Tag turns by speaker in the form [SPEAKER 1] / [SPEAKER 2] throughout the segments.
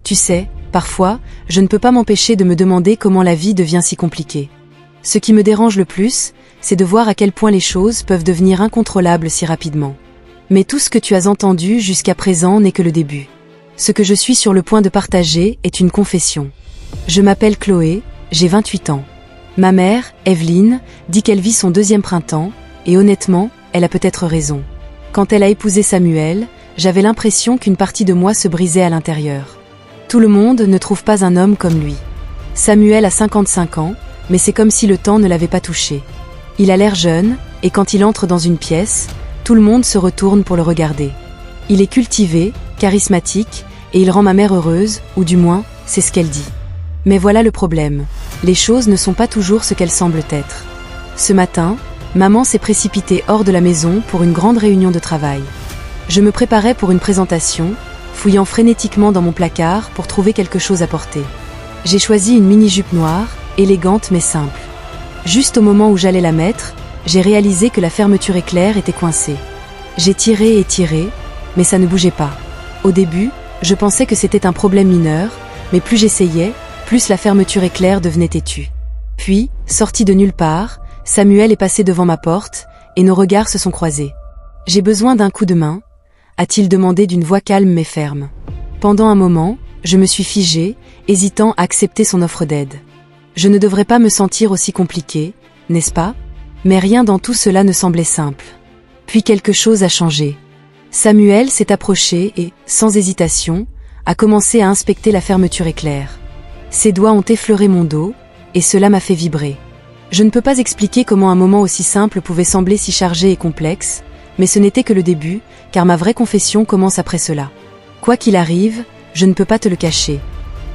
[SPEAKER 1] Tu sais, parfois, je ne peux pas m'empêcher de me demander comment la vie devient si compliquée. Ce qui me dérange le plus, c'est de voir à quel point les choses peuvent devenir incontrôlables si rapidement. Mais tout ce que tu as entendu jusqu'à présent n'est que le début. Ce que je suis sur le point de partager est une confession. Je m'appelle Chloé, j'ai 28 ans. Ma mère, Evelyne, dit qu'elle vit son 2e printemps, et honnêtement, elle a peut-être raison. Quand elle a épousé Samuel, j'avais l'impression qu'une partie de moi se brisait à l'intérieur. Tout le monde ne trouve pas un homme comme lui. Samuel a 55 ans, mais c'est comme si le temps ne l'avait pas touché. Il a l'air jeune, et quand il entre dans une pièce, tout le monde se retourne pour le regarder. Il est cultivé, charismatique, et il rend ma mère heureuse, ou du moins, c'est ce qu'elle dit. Mais voilà le problème. Les choses ne sont pas toujours ce qu'elles semblent être. Ce matin, maman s'est précipitée hors de la maison pour une grande réunion de travail. Je me préparais pour une présentation, fouillant frénétiquement dans mon placard pour trouver quelque chose à porter. J'ai choisi une mini-jupe noire, élégante mais simple. Juste au moment où j'allais la mettre, j'ai réalisé que la fermeture éclair était coincée. J'ai tiré et tiré, mais ça ne bougeait pas. Au début, je pensais que c'était un problème mineur, mais plus j'essayais, plus la fermeture éclair devenait têtue. Puis, sorti de nulle part, Samuel est passé devant ma porte, et nos regards se sont croisés. « J'ai besoin d'un coup de main », a-t-il demandé d'une voix calme mais ferme. Pendant un moment, je me suis figée, hésitant à accepter son offre d'aide. Je ne devrais pas me sentir aussi compliquée, n'est-ce pas? Mais rien dans tout cela ne semblait simple. Puis quelque chose a changé. Samuel s'est approché et, sans hésitation, a commencé à inspecter la fermeture éclair. Ses doigts ont effleuré mon dos, et cela m'a fait vibrer. Je ne peux pas expliquer comment un moment aussi simple pouvait sembler si chargé et complexe, mais ce n'était que le début, car ma vraie confession commence après cela. Quoi qu'il arrive, je ne peux pas te le cacher.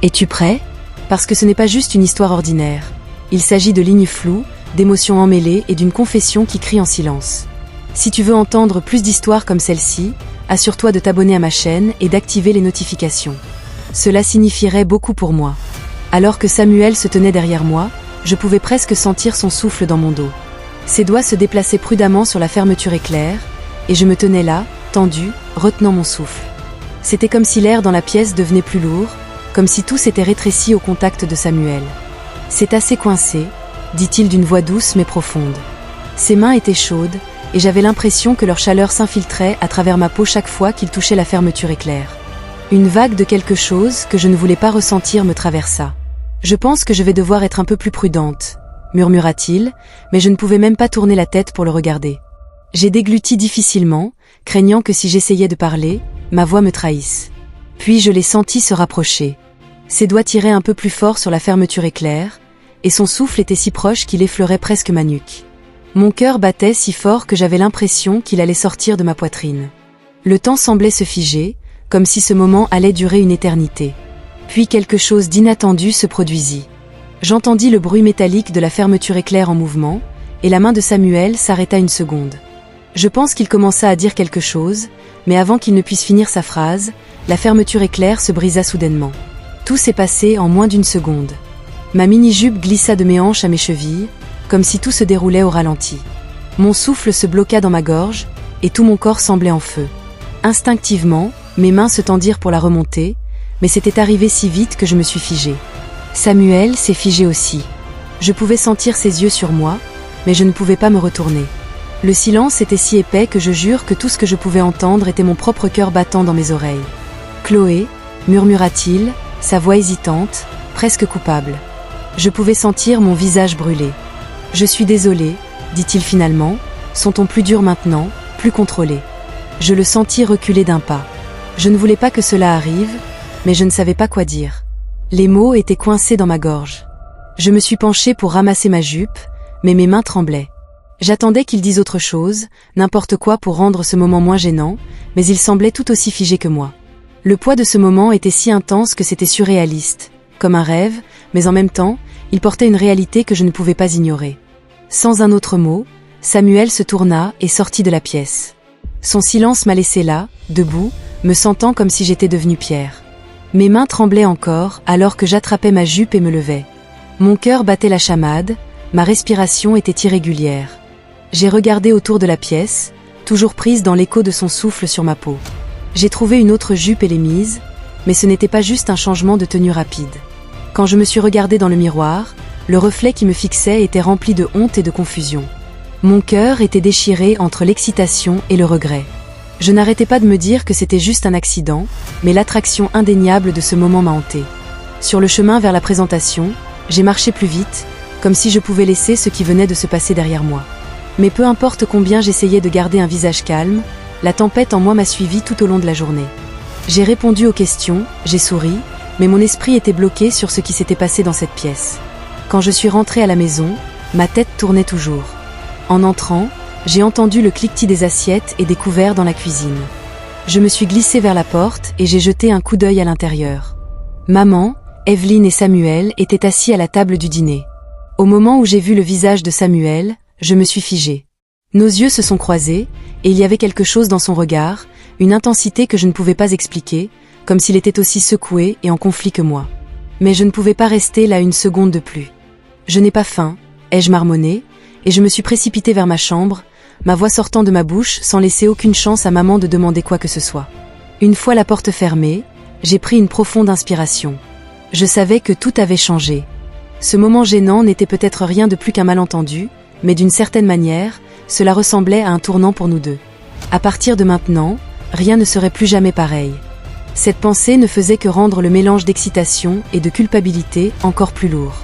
[SPEAKER 1] Es-tu prêt? Parce que ce n'est pas juste une histoire ordinaire. Il s'agit de lignes floues, d'émotions emmêlées et d'une confession qui crie en silence. Si tu veux entendre plus d'histoires comme celle-ci, assure-toi de t'abonner à ma chaîne et d'activer les notifications. Cela signifierait beaucoup pour moi. Alors que Samuel se tenait derrière moi, je pouvais presque sentir son souffle dans mon dos. Ses doigts se déplaçaient prudemment sur la fermeture éclair, et je me tenais là, tendu, retenant mon souffle. C'était comme si l'air dans la pièce devenait plus lourd, comme si tout s'était rétréci au contact de Samuel. « C'est assez coincé », dit-il d'une voix douce mais profonde. Ses mains étaient chaudes, et j'avais l'impression que leur chaleur s'infiltrait à travers ma peau chaque fois qu'il touchait la fermeture éclair. Une vague de quelque chose que je ne voulais pas ressentir me traversa. « Je pense que je vais devoir être un peu plus prudente », murmura-t-il, mais je ne pouvais même pas tourner la tête pour le regarder. J'ai dégluti difficilement, craignant que si j'essayais de parler, ma voix me trahisse. Puis je l'ai senti se rapprocher. Ses doigts tiraient un peu plus fort sur la fermeture éclair, et son souffle était si proche qu'il effleurait presque ma nuque. Mon cœur battait si fort que j'avais l'impression qu'il allait sortir de ma poitrine. Le temps semblait se figer, comme si ce moment allait durer une éternité. Puis quelque chose d'inattendu se produisit. J'entendis le bruit métallique de la fermeture éclair en mouvement, et la main de Samuel s'arrêta une seconde. Je pense qu'il commença à dire quelque chose, mais avant qu'il ne puisse finir sa phrase, la fermeture éclair se brisa soudainement. Tout s'est passé en moins d'une seconde. Ma mini-jupe glissa de mes hanches à mes chevilles, comme si tout se déroulait au ralenti. Mon souffle se bloqua dans ma gorge, et tout mon corps semblait en feu. Instinctivement, mes mains se tendirent pour la remonter, mais c'était arrivé si vite que je me suis figée. Samuel s'est figé aussi. Je pouvais sentir ses yeux sur moi, mais je ne pouvais pas me retourner. Le silence était si épais que je jure que tout ce que je pouvais entendre était mon propre cœur battant dans mes oreilles. « Chloé » murmura-t-il, sa voix hésitante, presque coupable. Je pouvais sentir mon visage brûler. « Je suis désolé » dit-il finalement, son ton plus dur maintenant, plus contrôlé. Je le sentis reculer d'un pas. Je ne voulais pas que cela arrive, mais je ne savais pas quoi dire. Les mots étaient coincés dans ma gorge. Je me suis penchée pour ramasser ma jupe, mais mes mains tremblaient. J'attendais qu'il dise autre chose, n'importe quoi pour rendre ce moment moins gênant, mais il semblait tout aussi figé que moi. Le poids de ce moment était si intense que c'était surréaliste, comme un rêve, mais en même temps, il portait une réalité que je ne pouvais pas ignorer. Sans un autre mot, Samuel se tourna et sortit de la pièce. Son silence m'a laissé là, debout, me sentant comme si j'étais devenue pierre. Mes mains tremblaient encore alors que j'attrapais ma jupe et me levais. Mon cœur battait la chamade, ma respiration était irrégulière. J'ai regardé autour de la pièce, toujours prise dans l'écho de son souffle sur ma peau. J'ai trouvé une autre jupe et l'ai mise, mais ce n'était pas juste un changement de tenue rapide. Quand je me suis regardée dans le miroir, le reflet qui me fixait était rempli de honte et de confusion. Mon cœur était déchiré entre l'excitation et le regret. Je n'arrêtais pas de me dire que c'était juste un accident, mais l'attraction indéniable de ce moment m'a hantée. Sur le chemin vers la présentation, j'ai marché plus vite, comme si je pouvais laisser ce qui venait de se passer derrière moi. Mais peu importe combien j'essayais de garder un visage calme, la tempête en moi m'a suivi tout au long de la journée. J'ai répondu aux questions, j'ai souri, mais mon esprit était bloqué sur ce qui s'était passé dans cette pièce. Quand je suis rentrée à la maison, ma tête tournait toujours. En entrant, j'ai entendu le cliquetis des assiettes et des couverts dans la cuisine. Je me suis glissée vers la porte et j'ai jeté un coup d'œil à l'intérieur. Maman, Evelyne et Samuel étaient assis à la table du dîner. Au moment où j'ai vu le visage de Samuel, je me suis figée. Nos yeux se sont croisés, et il y avait quelque chose dans son regard, une intensité que je ne pouvais pas expliquer, comme s'il était aussi secoué et en conflit que moi. Mais je ne pouvais pas rester là une seconde de plus. Je n'ai pas faim, ai-je marmonné, et je me suis précipitée vers ma chambre, ma voix sortant de ma bouche sans laisser aucune chance à maman de demander quoi que ce soit. Une fois la porte fermée, j'ai pris une profonde inspiration. Je savais que tout avait changé. Ce moment gênant n'était peut-être rien de plus qu'un malentendu, mais d'une certaine manière, cela ressemblait à un tournant pour nous deux. À partir de maintenant, rien ne serait plus jamais pareil. Cette pensée ne faisait que rendre le mélange d'excitation et de culpabilité encore plus lourd.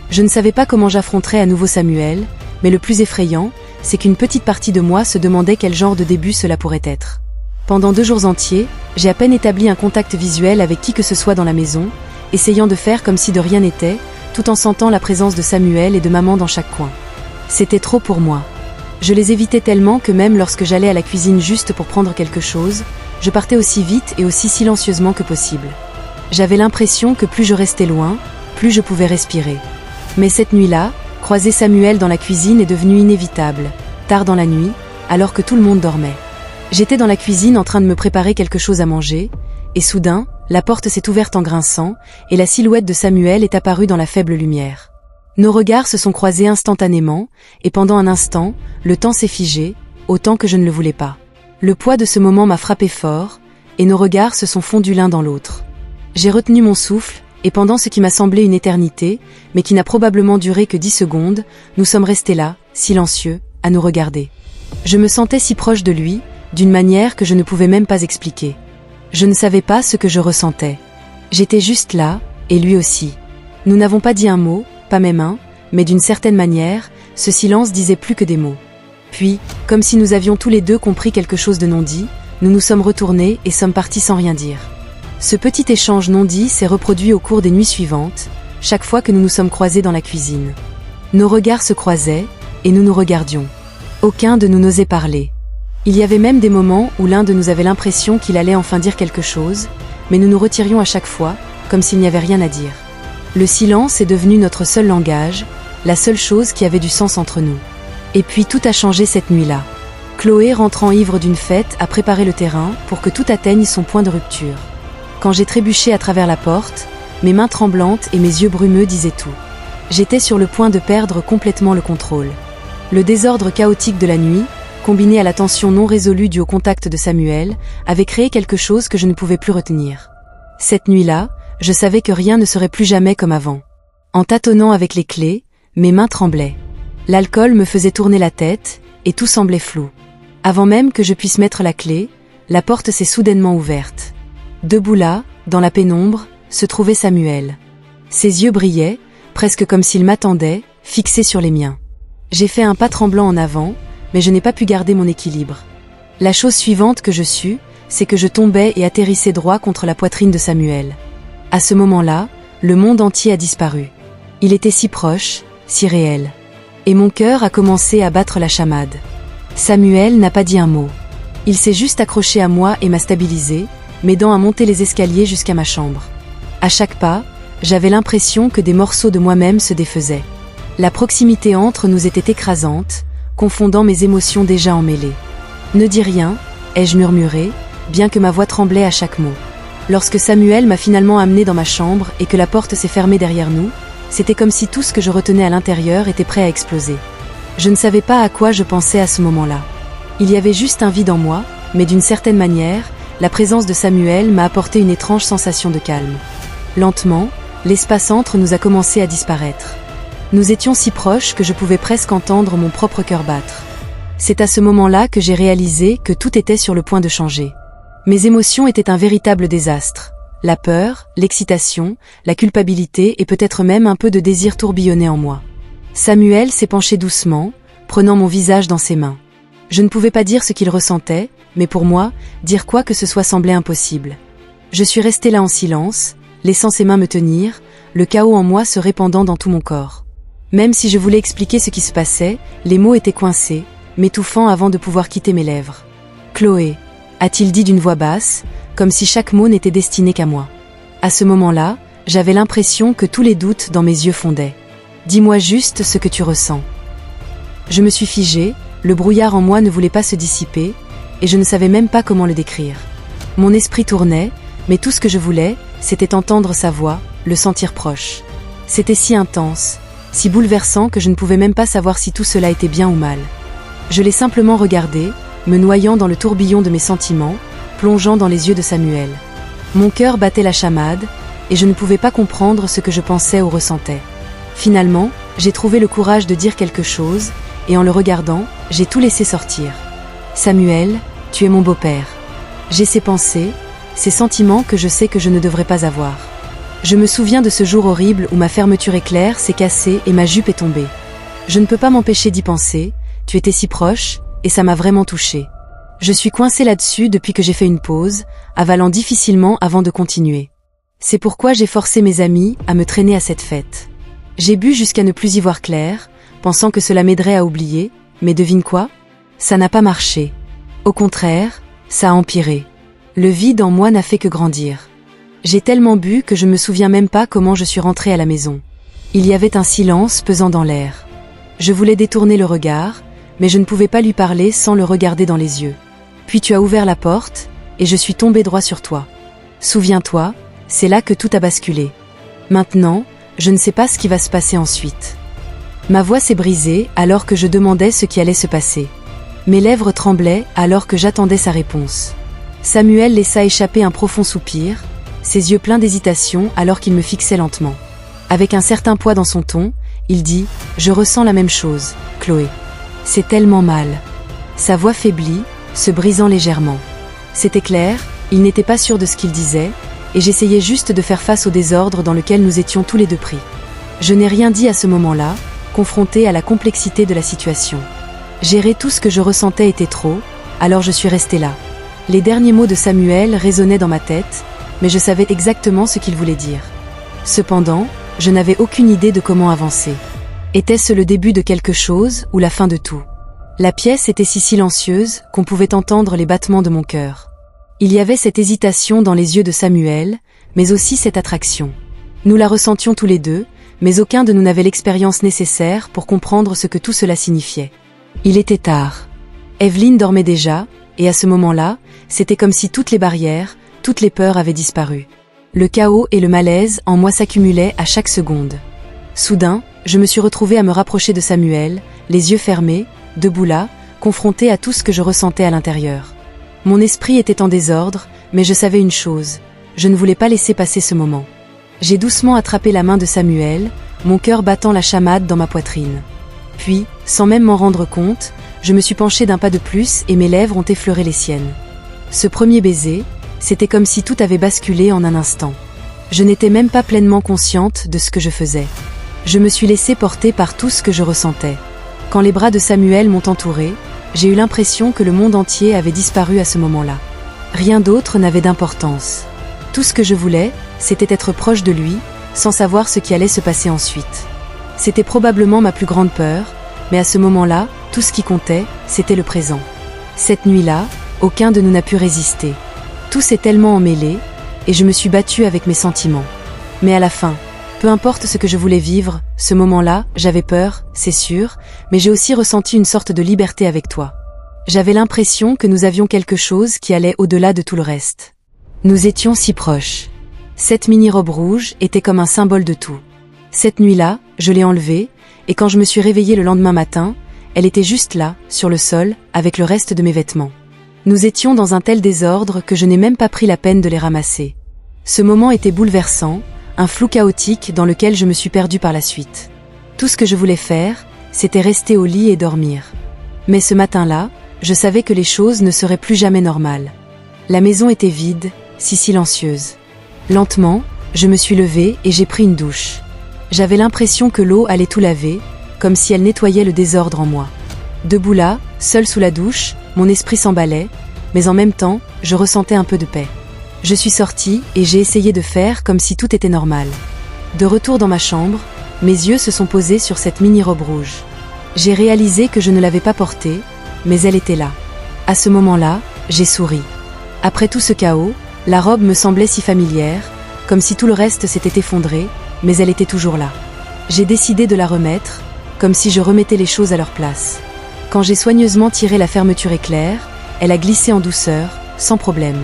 [SPEAKER 1] Je ne savais pas comment j'affronterais à nouveau Samuel, mais le plus effrayant, c'est qu'une petite partie de moi se demandait quel genre de début cela pourrait être. Pendant 2 jours entiers, j'ai à peine établi un contact visuel avec qui que ce soit dans la maison, essayant de faire comme si de rien n'était, tout en sentant la présence de Samuel et de maman dans chaque coin. C'était trop pour moi. Je les évitais tellement que même lorsque j'allais à la cuisine juste pour prendre quelque chose, je partais aussi vite et aussi silencieusement que possible. J'avais l'impression que plus je restais loin, plus je pouvais respirer. Mais cette nuit-là, croiser Samuel dans la cuisine est devenu inévitable, tard dans la nuit, alors que tout le monde dormait. J'étais dans la cuisine en train de me préparer quelque chose à manger, et soudain, la porte s'est ouverte en grinçant, et la silhouette de Samuel est apparue dans la faible lumière. Nos regards se sont croisés instantanément, et pendant un instant, le temps s'est figé, autant que je ne le voulais pas. Le poids de ce moment m'a frappé fort, et nos regards se sont fondus l'un dans l'autre. J'ai retenu mon souffle, et pendant ce qui m'a semblé une éternité, mais qui n'a probablement duré que 10 secondes, nous sommes restés là, silencieux, à nous regarder. Je me sentais si proche de lui, d'une manière que je ne pouvais même pas expliquer. Je ne savais pas ce que je ressentais. J'étais juste là, et lui aussi. Nous n'avons pas dit un mot, pas même un, mais d'une certaine manière, ce silence disait plus que des mots. Puis, comme si nous avions tous les deux compris quelque chose de non dit, nous nous sommes retournés et sommes partis sans rien dire. Ce petit échange non dit s'est reproduit au cours des nuits suivantes, chaque fois que nous nous sommes croisés dans la cuisine. Nos regards se croisaient, et nous nous regardions. Aucun de nous n'osait parler. Il y avait même des moments où l'un de nous avait l'impression qu'il allait enfin dire quelque chose, mais nous nous retirions à chaque fois, comme s'il n'y avait rien à dire. Le silence est devenu notre seul langage, la seule chose qui avait du sens entre nous. Et puis tout a changé cette nuit-là. Chloé, rentrant ivre d'une fête, a préparé le terrain pour que tout atteigne son point de rupture. Quand j'ai trébuché à travers la porte, mes mains tremblantes et mes yeux brumeux disaient tout. J'étais sur le point de perdre complètement le contrôle. Le désordre chaotique de la nuit, combiné à la tension non résolue due au contact de Samuel, avait créé quelque chose que je ne pouvais plus retenir. Cette nuit-là, je savais que rien ne serait plus jamais comme avant. En tâtonnant avec les clés, mes mains tremblaient. L'alcool me faisait tourner la tête, et tout semblait flou. Avant même que je puisse mettre la clé, la porte s'est soudainement ouverte. Debout là, dans la pénombre, se trouvait Samuel. Ses yeux brillaient, presque comme s'il m'attendait, fixés sur les miens. J'ai fait un pas tremblant en avant, mais je n'ai pas pu garder mon équilibre. La chose suivante que je sus, c'est que je tombais et atterrissais droit contre la poitrine de Samuel. À ce moment-là, le monde entier a disparu. Il était si proche, si réel. Et mon cœur a commencé à battre la chamade. Samuel n'a pas dit un mot. Il s'est juste accroché à moi et m'a stabilisé, m'aidant à monter les escaliers jusqu'à ma chambre. À chaque pas, j'avais l'impression que des morceaux de moi-même se défaisaient. La proximité entre nous était écrasante, confondant mes émotions déjà emmêlées. « Ne dis rien », ai-je murmuré, bien que ma voix tremblait à chaque mot. Lorsque Samuel m'a finalement amené dans ma chambre et que la porte s'est fermée derrière nous, c'était comme si tout ce que je retenais à l'intérieur était prêt à exploser. Je ne savais pas à quoi je pensais à ce moment-là. Il y avait juste un vide en moi, mais d'une certaine manière, la présence de Samuel m'a apporté une étrange sensation de calme. Lentement, l'espace entre nous a commencé à disparaître. Nous étions si proches que je pouvais presque entendre mon propre cœur battre. C'est à ce moment-là que j'ai réalisé que tout était sur le point de changer. Mes émotions étaient un véritable désastre. La peur, l'excitation, la culpabilité et peut-être même un peu de désir tourbillonnaient en moi. Samuel s'est penché doucement, prenant mon visage dans ses mains. Je ne pouvais pas dire ce qu'il ressentait, mais pour moi, dire quoi que ce soit semblait impossible. Je suis restée là en silence, laissant ses mains me tenir, le chaos en moi se répandant dans tout mon corps. Même si je voulais expliquer ce qui se passait, les mots étaient coincés, m'étouffant avant de pouvoir quitter mes lèvres. « Chloé », a-t-il dit d'une voix basse, comme si chaque mot n'était destiné qu'à moi. À ce moment-là, j'avais l'impression que tous les doutes dans mes yeux fondaient. « Dis-moi juste ce que tu ressens. » Je me suis figée, le brouillard en moi ne voulait pas se dissiper, et je ne savais même pas comment le décrire. Mon esprit tournait, mais tout ce que je voulais, c'était entendre sa voix, le sentir proche. C'était si intense, si bouleversant que je ne pouvais même pas savoir si tout cela était bien ou mal. Je l'ai simplement regardé, me noyant dans le tourbillon de mes sentiments, plongeant dans les yeux de Samuel. Mon cœur battait la chamade, et je ne pouvais pas comprendre ce que je pensais ou ressentais. Finalement, j'ai trouvé le courage de dire quelque chose, et en le regardant, j'ai tout laissé sortir. « Samuel, tu es mon beau-père. » J'ai ces pensées, ces sentiments que je sais que je ne devrais pas avoir. Je me souviens de ce jour horrible où ma fermeture éclair s'est cassée et ma jupe est tombée. Je ne peux pas m'empêcher d'y penser, tu étais si proche, et ça m'a vraiment touchée. Je suis coincée là-dessus depuis que j'ai fait une pause, avalant difficilement avant de continuer. C'est pourquoi j'ai forcé mes amis à me traîner à cette fête. J'ai bu jusqu'à ne plus y voir clair, pensant que cela m'aiderait à oublier, mais devine quoi? Ça n'a pas marché. Au contraire, ça a empiré. Le vide en moi n'a fait que grandir. J'ai tellement bu que je me souviens même pas comment je suis rentrée à la maison. Il y avait un silence pesant dans l'air. Je voulais détourner le regard, mais je ne pouvais pas lui parler sans le regarder dans les yeux. Puis tu as ouvert la porte, et je suis tombée droit sur toi. Souviens-toi, c'est là que tout a basculé. Maintenant, je ne sais pas ce qui va se passer ensuite. Ma voix s'est brisée alors que je demandais ce qui allait se passer. Mes lèvres tremblaient alors que j'attendais sa réponse. Samuel laissa échapper un profond soupir, ses yeux pleins d'hésitation alors qu'il me fixait lentement. Avec un certain poids dans son ton, il dit « Je ressens la même chose, Chloé. C'est tellement mal. » Sa voix faiblit, se brisant légèrement. C'était clair, il n'était pas sûr de ce qu'il disait, et j'essayais juste de faire face au désordre dans lequel nous étions tous les deux pris. Je n'ai rien dit à ce moment-là, confrontée à la complexité de la situation. Gérer tout ce que je ressentais était trop, alors je suis restée là. Les derniers mots de Samuel résonnaient dans ma tête, mais je savais exactement ce qu'il voulait dire. Cependant, je n'avais aucune idée de comment avancer. Était-ce le début de quelque chose ou la fin de tout? La pièce était si silencieuse qu'on pouvait entendre les battements de mon cœur. Il y avait cette hésitation dans les yeux de Samuel, mais aussi cette attraction. Nous la ressentions tous les deux, mais aucun de nous n'avait l'expérience nécessaire pour comprendre ce que tout cela signifiait. Il était tard. Evelyne dormait déjà, et à ce moment-là, c'était comme si toutes les barrières, toutes les peurs avaient disparu. Le chaos et le malaise en moi s'accumulaient à chaque seconde. Soudain, je me suis retrouvée à me rapprocher de Samuel, les yeux fermés, debout là, confrontée à tout ce que je ressentais à l'intérieur. Mon esprit était en désordre, mais je savais une chose, je ne voulais pas laisser passer ce moment. J'ai doucement attrapé la main de Samuel, mon cœur battant la chamade dans ma poitrine. Puis, sans même m'en rendre compte, je me suis penchée d'un pas de plus et mes lèvres ont effleuré les siennes. Ce premier baiser, c'était comme si tout avait basculé en un instant. Je n'étais même pas pleinement consciente de ce que je faisais. Je me suis laissée porter par tout ce que je ressentais. Quand les bras de Samuel m'ont entourée, j'ai eu l'impression que le monde entier avait disparu à ce moment-là. Rien d'autre n'avait d'importance. Tout ce que je voulais, c'était être proche de lui, sans savoir ce qui allait se passer ensuite. C'était probablement ma plus grande peur, mais à ce moment-là, tout ce qui comptait, c'était le présent. Cette nuit-là, aucun de nous n'a pu résister. Tout s'est tellement emmêlé, et je me suis battue avec mes sentiments. Mais à la fin, peu importe ce que je voulais vivre, ce moment-là, j'avais peur, c'est sûr, mais j'ai aussi ressenti une sorte de liberté avec toi. J'avais l'impression que nous avions quelque chose qui allait au-delà de tout le reste. Nous étions si proches. Cette mini-robe rouge était comme un symbole de tout. Cette nuit-là, je l'ai enlevée, et quand je me suis réveillée le lendemain matin, elle était juste là, sur le sol, avec le reste de mes vêtements. Nous étions dans un tel désordre que je n'ai même pas pris la peine de les ramasser. Ce moment était bouleversant, un flou chaotique dans lequel je me suis perdue par la suite. Tout ce que je voulais faire, c'était rester au lit et dormir. Mais ce matin-là, je savais que les choses ne seraient plus jamais normales. La maison était vide, si silencieuse. Lentement, je me suis levée et j'ai pris une douche. J'avais l'impression que l'eau allait tout laver, comme si elle nettoyait le désordre en moi. Debout là, seule sous la douche, mon esprit s'emballait, mais en même temps, je ressentais un peu de paix. Je suis sortie et j'ai essayé de faire comme si tout était normal. De retour dans ma chambre, mes yeux se sont posés sur cette mini-robe rouge. J'ai réalisé que je ne l'avais pas portée, mais elle était là. À ce moment-là, j'ai souri. Après tout ce chaos, la robe me semblait si familière, comme si tout le reste s'était effondré, mais elle était toujours là. J'ai décidé de la remettre, comme si je remettais les choses à leur place. Quand j'ai soigneusement tiré la fermeture éclair, elle a glissé en douceur, sans problème.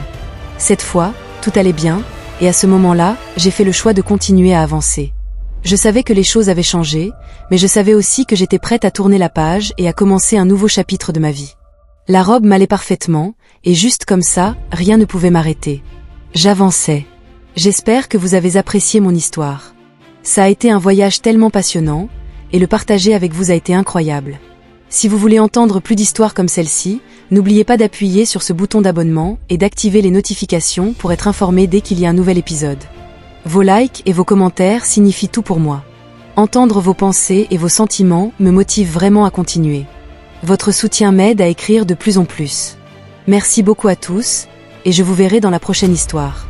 [SPEAKER 1] Cette fois, tout allait bien, et à ce moment-là, j'ai fait le choix de continuer à avancer. Je savais que les choses avaient changé, mais je savais aussi que j'étais prête à tourner la page et à commencer un nouveau chapitre de ma vie. La robe m'allait parfaitement, et juste comme ça, rien ne pouvait m'arrêter. J'avançais. J'espère que vous avez apprécié mon histoire. Ça a été un voyage tellement passionnant, et le partager avec vous a été incroyable. Si vous voulez entendre plus d'histoires comme celle-ci, n'oubliez pas d'appuyer sur ce bouton d'abonnement et d'activer les notifications pour être informé dès qu'il y a un nouvel épisode. Vos likes et vos commentaires signifient tout pour moi. Entendre vos pensées et vos sentiments me motive vraiment à continuer. Votre soutien m'aide à écrire de plus en plus. Merci beaucoup à tous, et je vous verrai dans la prochaine histoire.